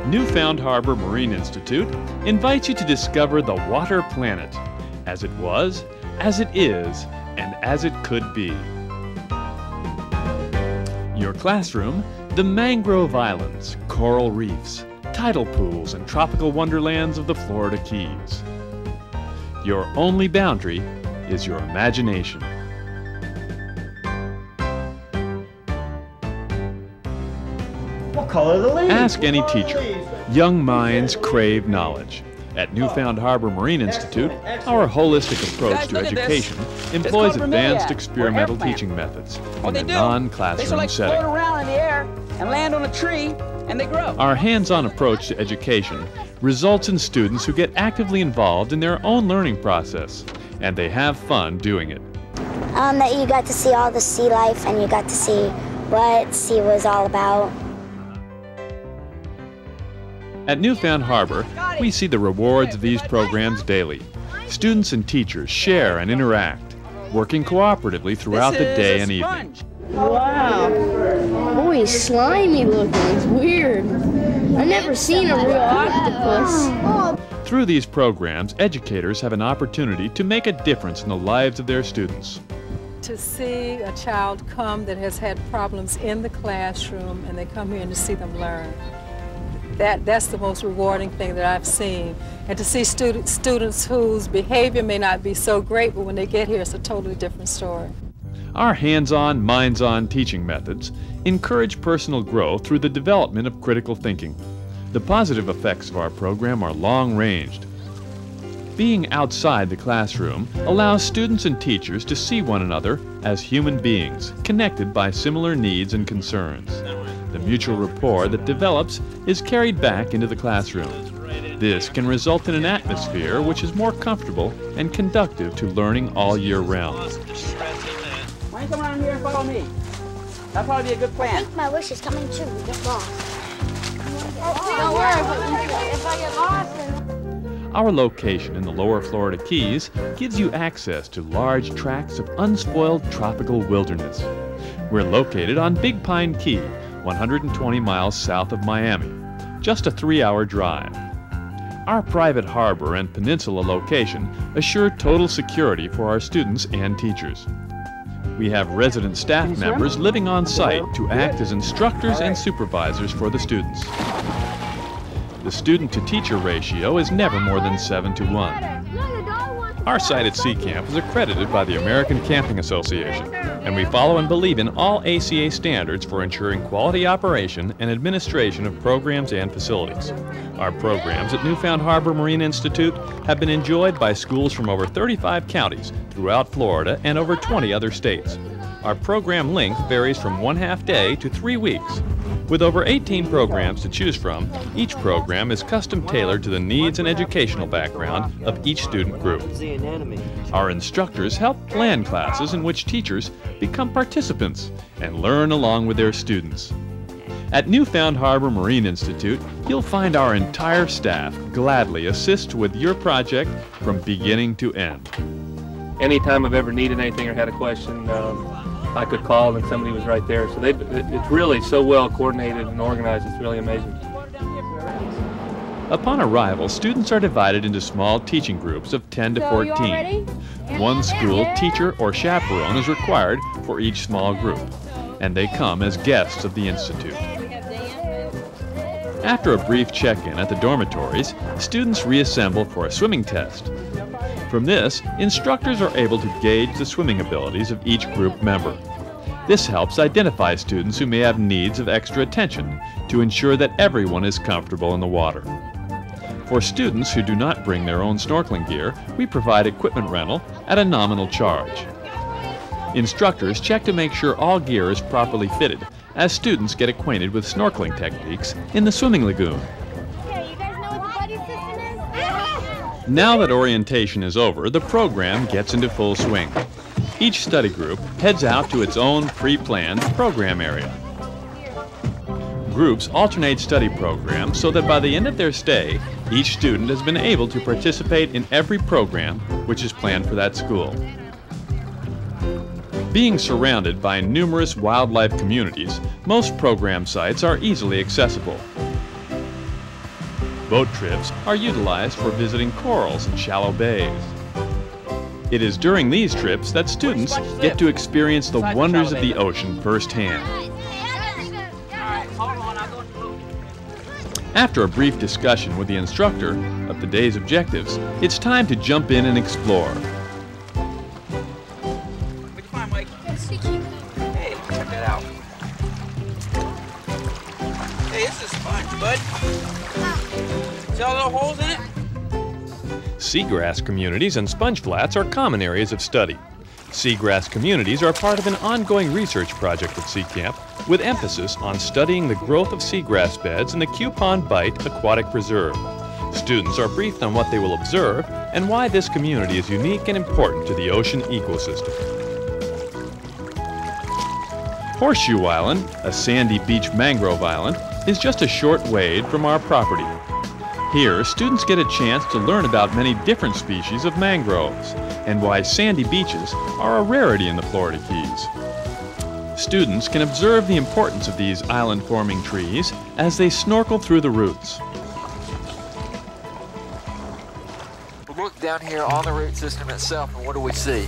Newfound Harbor Marine Institute invites you to discover the water planet, as it was, as it is, and as it could be. Your classroom, the mangrove islands, coral reefs, tidal pools, and tropical wonderlands of the Florida Keys. Your only boundary is your imagination. What color are the leaves? Ask any teacher. Young minds crave knowledge. At Newfound Harbor Marine Institute, our holistic approach to education employs advanced experimental teaching methods in a non-classroom setting. Float around in the air and land on a tree, and they grow. Our hands-on approach to education results in students who get actively involved in their own learning process, and they have fun doing it. That you got to see all the sea life, and you got to see what sea was all about. At Newfound Harbor, we see the rewards of these programs daily. Students and teachers share and interact, working cooperatively throughout the day and evening. Wow. Boy, he's slimy looking. It's weird. I've never seen a real octopus. Through these programs, educators have an opportunity to make a difference in the lives of their students. To see a child come that has had problems in the classroom and they come here and to see them learn. That's the most rewarding thing that I've seen. And to see students whose behavior may not be so great, but when they get here, it's a totally different story. Our hands-on, minds-on teaching methods encourage personal growth through the development of critical thinking. The positive effects of our program are long-ranged. Being outside the classroom allows students and teachers to see one another as human beings, connected by similar needs and concerns. The mutual rapport that develops is carried back into the classroom. This can result in an atmosphere which is more comfortable and conducive to learning all year round. Why don't you come around here and follow me? That'll probably be a good plan. I think my wish is coming true. We get lost. Don't worry, but if I get lost, then... Our location in the lower Florida Keys gives you access to large tracts of unspoiled tropical wilderness. We're located on Big Pine Key, 120 miles south of Miami, just a 3-hour drive. Our private harbor and peninsula location assure total security for our students and teachers. We have resident staff members living on site to act as instructors and supervisors for the students. The student-to-teacher ratio is never more than 7:1. Our site at Seacamp is accredited by the American Camping Association, and we follow and believe in all ACA standards for ensuring quality operation and administration of programs and facilities. Our programs at Newfound Harbor Marine Institute have been enjoyed by schools from over 35 counties throughout Florida and over 20 other states. Our program length varies from 1/2 day to 3 weeks. With over 18 programs to choose from, each program is custom tailored to the needs and educational background of each student group. Our instructors help plan classes in which teachers become participants and learn along with their students. At Newfound Harbor Marine Institute, you'll find our entire staff gladly assist with your project from beginning to end. Anytime I've ever needed anything or had a question, I could call and somebody was right there. So it's really so well coordinated and organized, it's really amazing. Upon arrival, students are divided into small teaching groups of 10 to 14. One school teacher or chaperone is required for each small group, and they come as guests of the Institute. After a brief check-in at the dormitories, students reassemble for a swimming test. From this, instructors are able to gauge the swimming abilities of each group member. This helps identify students who may have needs of extra attention to ensure that everyone is comfortable in the water. For students who do not bring their own snorkeling gear, we provide equipment rental at a nominal charge. Instructors check to make sure all gear is properly fitted as students get acquainted with snorkeling techniques in the swimming lagoon. Now that orientation is over, the program gets into full swing. Each study group heads out to its own pre-planned program area. Groups alternate study programs so that by the end of their stay, each student has been able to participate in every program which is planned for that school. Being surrounded by numerous wildlife communities, most program sites are easily accessible. Boat trips are utilized for visiting corals and shallow bays. It is during these trips that students get to experience the wonders of the ocean firsthand. After a brief discussion with the instructor of the day's objectives, it's time to jump in and explore. What'd you find, Mike? Hey, check that out. Hey, this is a sponge, bud. See all the little holes in it? Seagrass communities and sponge flats are common areas of study. Seagrass communities are part of an ongoing research project at Seacamp with emphasis on studying the growth of seagrass beds in the Newfound Aquatic Preserve. Students are briefed on what they will observe and why this community is unique and important to the ocean ecosystem. Horseshoe Island, a sandy beach mangrove island, is just a short wade from our property. Here, students get a chance to learn about many different species of mangroves and why sandy beaches are a rarity in the Florida Keys. Students can observe the importance of these island-forming trees as they snorkel through the roots. We look down here on the root system itself, and what do we see?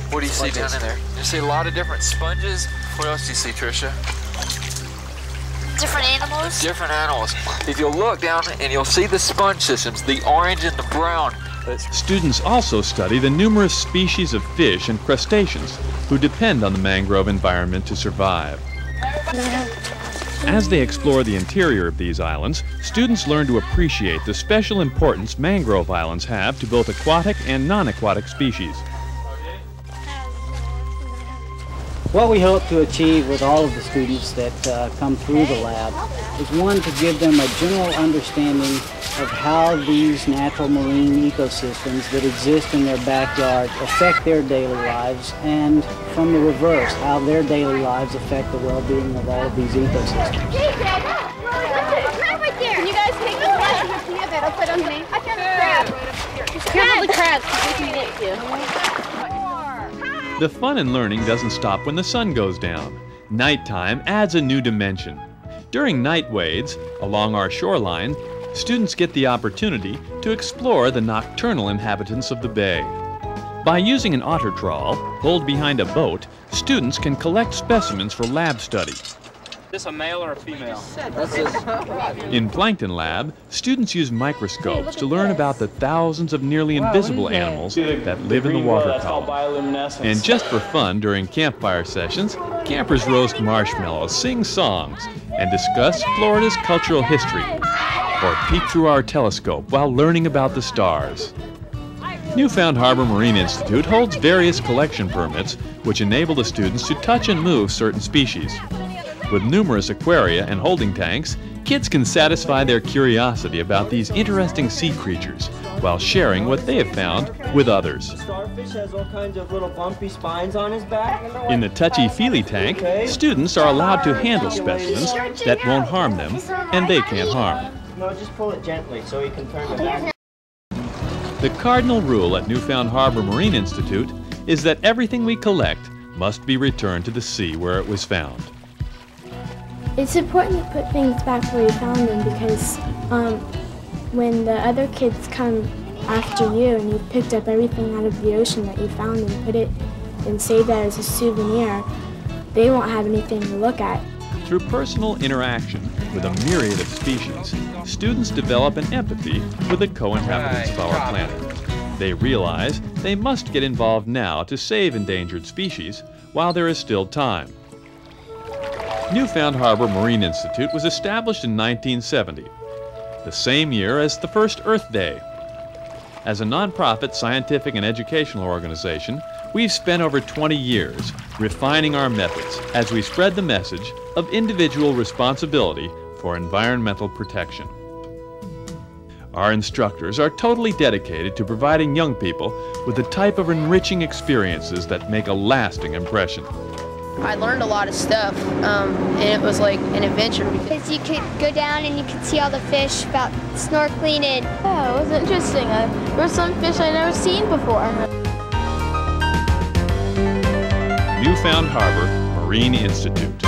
What do you see down in there? You see a lot of different sponges. What else do you see, Tricia? Different animals? Different animals. If you'll look down and you'll see the sponge systems, the orange and the brown. Students also study the numerous species of fish and crustaceans who depend on the mangrove environment to survive. As they explore the interior of these islands, students learn to appreciate the special importance mangrove islands have to both aquatic and non-aquatic species. What we hope to achieve with all of the students that come through the lab is, one, to give them a general understanding of how these natural marine ecosystems that exist in their backyard affect their daily lives, and from the reverse, how their daily lives affect the well-being of all of these ecosystems. Can you guys take the flash of your peanut butter, put on me? I found a crab. Careful the crabs, because we can get you. The fun and learning doesn't stop when the sun goes down. Nighttime adds a new dimension. During night wades along our shoreline, students get the opportunity to explore the nocturnal inhabitants of the bay. By using an otter trawl pulled behind a boat, students can collect specimens for lab study. Is this a male or a female? In Plankton Lab, students use microscopes to learn about the thousands of nearly invisible animals that live in the water column. And just for fun, during campfire sessions, campers roast marshmallows, sing songs, and discuss Florida's cultural history, or peek through our telescope while learning about the stars. Newfound Harbor Marine Institute holds various collection permits which enable the students to touch and move certain species. With numerous aquaria and holding tanks, kids can satisfy their curiosity about these interesting sea creatures while sharing what they have found with others. Starfish has all kinds of little bumpy spines on his back. In the touchy-feely tank, students are allowed to handle specimens that won't harm them, and they can't harm. No, just pull it gently so you can turn it back. The cardinal rule at Newfound Harbor Marine Institute is that everything we collect must be returned to the sea where it was found. It's important to put things back where you found them, because when the other kids come after you and you've picked up everything out of the ocean that you found and put it and save that as a souvenir, they won't have anything to look at. Through personal interaction with a myriad of species, students develop an empathy with the co-inhabitants of our planet. They realize they must get involved now to save endangered species while there is still time. Newfound Harbor Marine Institute was established in 1970, the same year as the first Earth Day. As a nonprofit scientific and educational organization, we've spent over 20 years refining our methods as we spread the message of individual responsibility for environmental protection. Our instructors are totally dedicated to providing young people with the type of enriching experiences that make a lasting impression. I learned a lot of stuff, and it was like an adventure. Because you could go down and you could see all the fish about snorkeling and... Yeah, it was interesting. There were some fish I'd never seen before. Newfound Harbor Marine Institute.